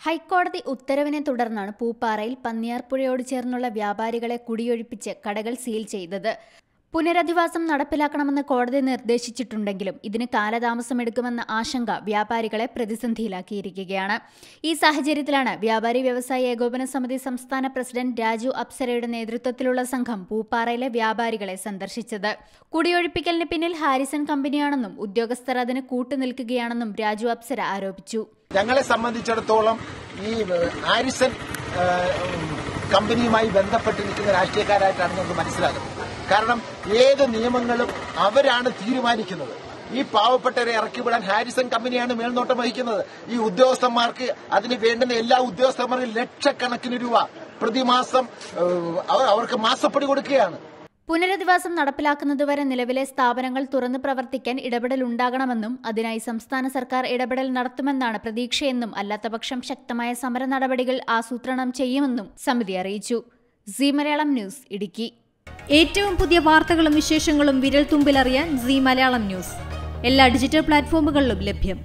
ഹൈക്കോടതി ഉത്തരവിനെ തുടർന്നാണ് പൂപ്പാറയിൽ പന്നിയാർപ്പുഴയോട് ചേർന്നുള്ള വ്യാപാരികളെ കുടിയൊഴിപ്പിച്ച് കടകൾ സീൽ ചെയ്തത്. പുനരധിവാസം നടപ്പിലാക്കണമെന്ന് കോടതി നിർദ്ദേശിച്ചിട്ടുണ്ടെങ്കിലും ഇതിന് കാലതാമസമെടുക്കുമെന്ന ആശങ്ക വ്യാപാരികളെ പ്രതിസന്ധിയിലാക്കിയിരിക്കുകയാണ്. ഈ സാഹചര്യത്തിലാണ് വ്യാപാരി വ്യവസായി ഏകോപന സമിതി സംസ്ഥാന പ്രസിഡന്റ് രാജു അപ്സരയുടെ നേതൃത്വത്തിലുള്ള സംഘം പൂപ്പാറയിലെ വ്യാപാരികളെ സന്ദർശിച്ചത്. കുടിയൊഴിപ്പിക്കലിന് പിന്നിൽ ഹാരിസൺ കമ്പനിയാണെന്നും ഉദ്യോഗസ്ഥർ അതിന് കൂട്ടുനിൽക്കുകയാണെന്നും രാജു അപ്സര ആരോപിച്ചു. ഞങ്ങളെ സംബന്ധിച്ചിടത്തോളം ഈ ഹാരിസൺ കമ്പനിയുമായി ബന്ധപ്പെട്ട് നിൽക്കുന്ന രാഷ്ട്രീയക്കാരായിട്ടാണ് നമുക്ക് മനസ്സിലാകുന്നത്. കാരണം ഏത് നിയമങ്ങളും അവരാണ് തീരുമാനിക്കുന്നത്. ഈ പാവപ്പെട്ടവരെ ഇറക്കിവിടാൻ ഹാരിസൺ കമ്പനിയാണ് മേൽനോട്ടം വഹിക്കുന്നത്. ഈ ഉദ്യോഗസ്ഥന്മാർക്ക് അതിന് വേണ്ടുന്ന എല്ലാ ഉദ്യോഗസ്ഥന്മാർക്കും ലക്ഷക്കണക്കിന് രൂപ പ്രതിമാസം അവർക്ക് മാസപ്പടി കൊടുക്കുകയാണ്. പുനരധിവാസം നടപ്പിലാക്കുന്നതുവരെ നിലവിലെ സ്ഥാപനങ്ങൾ തുറന്നു പ്രവർത്തിക്കാൻ ഇടപെടലുണ്ടാകണമെന്നും അതിനായി സംസ്ഥാന സർക്കാർ ഇടപെടൽ നടത്തുമെന്നാണ് പ്രതീക്ഷയെന്നും അല്ലാത്തപക്ഷം ശക്തമായ സമര നടപടികൾ ആസൂത്രണം ചെയ്യുമെന്നും സമിതി അറിയിച്ചു. Zee Malayalam news, Idukki. ഏറ്റവും പുതിയ വാർത്തകളും വിശേഷങ്ങളും വിരൽ തുമ്പിലറിയാൻ സീ മലയാളം ന്യൂസ് എല്ലാ ഡിജിറ്റൽ പ്ലാറ്റ്ഫോമുകളിലും ലഭ്യം.